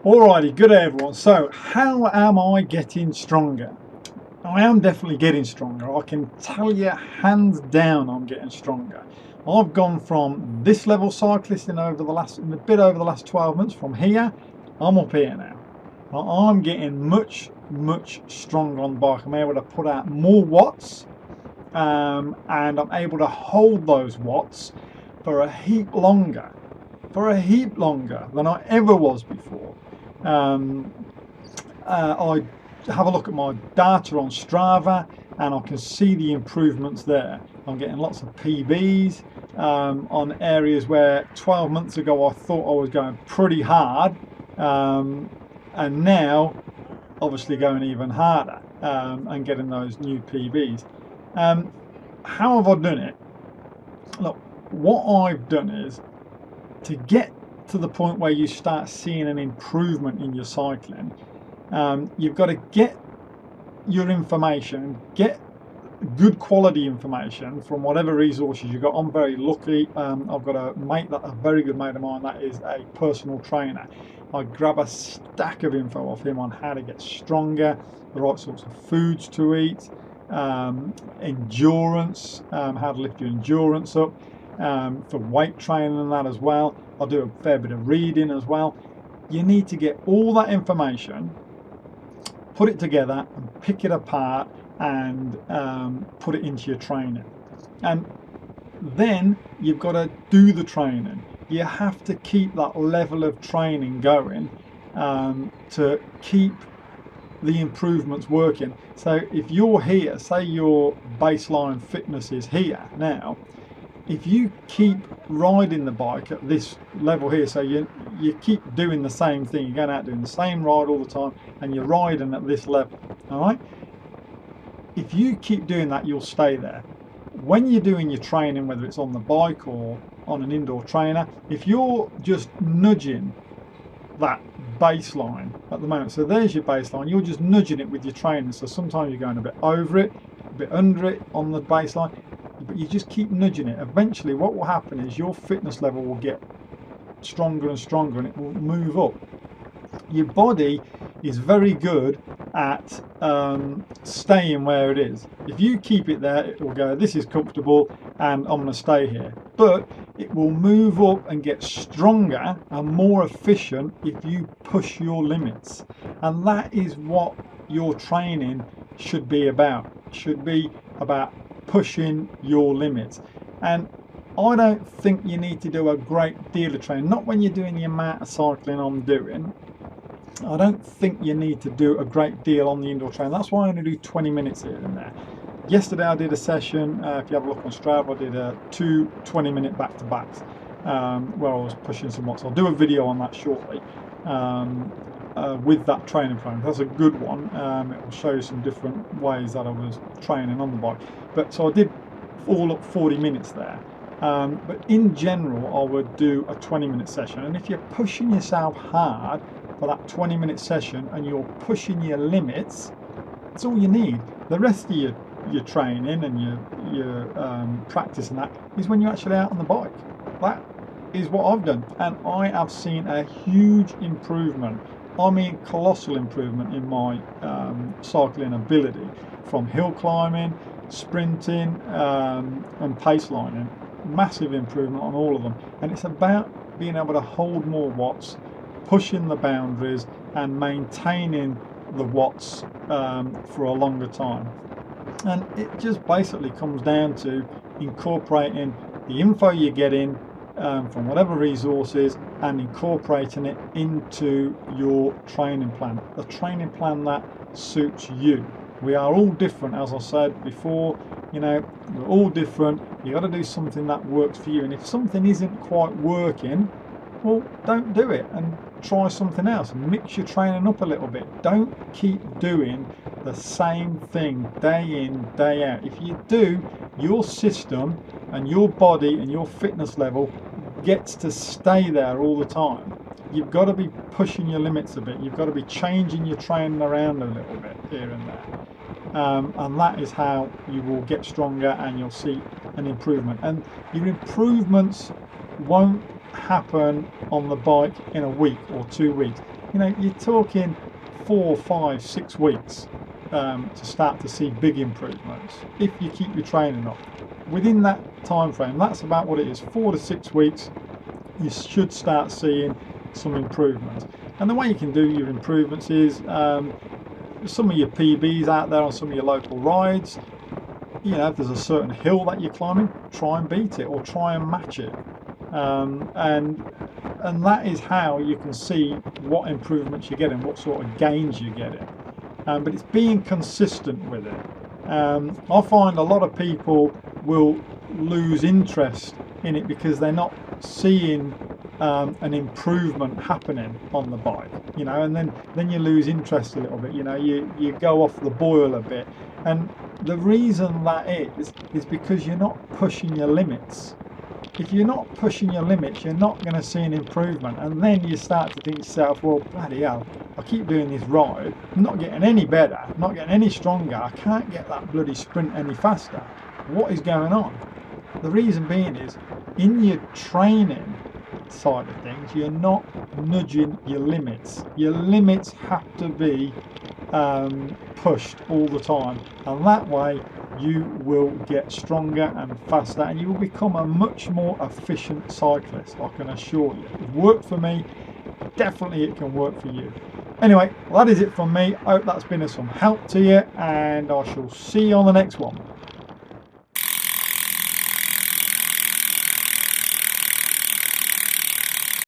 Alrighty, good day everyone. So how am I getting stronger? I am definitely getting stronger. I can tell you hands down I'm getting stronger. I've gone from this level cyclist in a bit over the last 12 months. From here, I'm up here now. I'm getting much stronger on the bike. I'm able to put out more watts, and I'm able to hold those watts for a heap longer than I ever was before. I have a look at my data on Strava and I can see the improvements there. I'm getting lots of PBs on areas where 12 months ago I thought I was going pretty hard, and now obviously going even harder, and getting those new PBs. How have I done it? Look, what I've done is to get to the point where you start seeing an improvement in your cycling. You've got to get your information, get good quality information from whatever resources you've got. I'm very lucky. I've got a very good mate of mine that is a personal trainer. I grab a stack of info off him on how to get stronger, the right sorts of foods to eat, endurance, how to lift your endurance up, for weight training and that as well. I'll do a fair bit of reading as well. You need to get all that information, put it together and pick it apart and put it into your training. And then you've got to do the training. You have to keep that level of training going to keep the improvements working. So if you're here, say your baseline fitness is here now, if you keep riding the bike at this level here, so you keep doing the same thing, you're going out doing the same ride all the time and you're riding at this level, all right? If you keep doing that, you'll stay there. When you're doing your training, whether it's on the bike or on an indoor trainer, if you're just nudging that baseline at the moment, so there's your baseline, you're just nudging it with your training, so sometimes you're going a bit over it, a bit under it on the baseline, but you just keep nudging it. Eventually what will happen is your fitness level will get stronger and stronger and it will move up. Your body is very good at staying where it is. If you keep it there, it will go, this is comfortable and I'm going to stay here. But it will move up and get stronger and more efficient if you push your limits. And that is what your training should be about. It should be about pushing your limits. And I don't think you need to do a great deal of training, not when you're doing the amount of cycling I'm doing. I don't think you need to do a great deal on the indoor train. That's why I only do 20 minutes here and there. Yesterday I did a session, if you have a look on Strava, I did two 20-minute back-to-backs where I was pushing some watts. I'll do a video on that shortly with that training plan. That's a good one. It will show you some different ways that I was training on the bike. But so I did all up 40 minutes there. But in general, I would do a 20-minute session. And if you're pushing yourself hard for that 20-minute session and you're pushing your limits, that's all you need. The rest of your training and your practice and that is when you're actually out on the bike. That is what I've done, and I have seen a huge improvement. I mean colossal improvement in my cycling ability, from hill climbing, sprinting, and pace lining. Massive improvement on all of them, and it's about being able to hold more watts, pushing the boundaries and maintaining the watts for a longer time. And it just basically comes down to incorporating the info you're getting from whatever resources and incorporating it into your training plan, a training plan that suits you. We are all different, as I said before, you know, we're all different. You got to do something that works for you, and if something isn't quite working, well, don't do it and try something else. Mix your training up a little bit. Don't keep doing the same thing day in, day out. If you do, your system and your body and your fitness level gets to stay there all the time. You've got to be pushing your limits a bit. You've got to be changing your training around a little bit here and there. And that is how you will get stronger and you'll see an improvement. And your improvements won't happen on the bike in a week or 2 weeks. you know, you're talking 4, 5, 6 weeks to start to see big improvements if you keep your training up. Within that time frame, that's about what it is, 4 to 6 weeks, you should start seeing some improvements. And the way you can do your improvements is some of your PBs out there on some of your local rides. You know, if there's a certain hill that you're climbing, try and beat it or try and match it. And that is how you can see what improvements you're getting, what sort of gains you're getting. But it's being consistent with it. I find a lot of people will lose interest in it because they're not seeing an improvement happening on the bike, you know, and then you lose interest a little bit, you know, you go off the boil a bit. And the reason that is because you're not pushing your limits. If you're not pushing your limits, you're not going to see an improvement, and then you start to think to yourself, well, bloody hell, I keep doing this ride, I'm not getting any better, I'm not getting any stronger, I can't get that bloody sprint any faster. What is going on? The reason being is, in your training side of things, you're not nudging your limits. Your limits have to be pushed all the time, and that way you will get stronger and faster, and you will become a much more efficient cyclist, I can assure you. It worked for me, definitely it can work for you. Anyway, that is it from me. I hope that's been of some help to you, and I shall see you on the next one.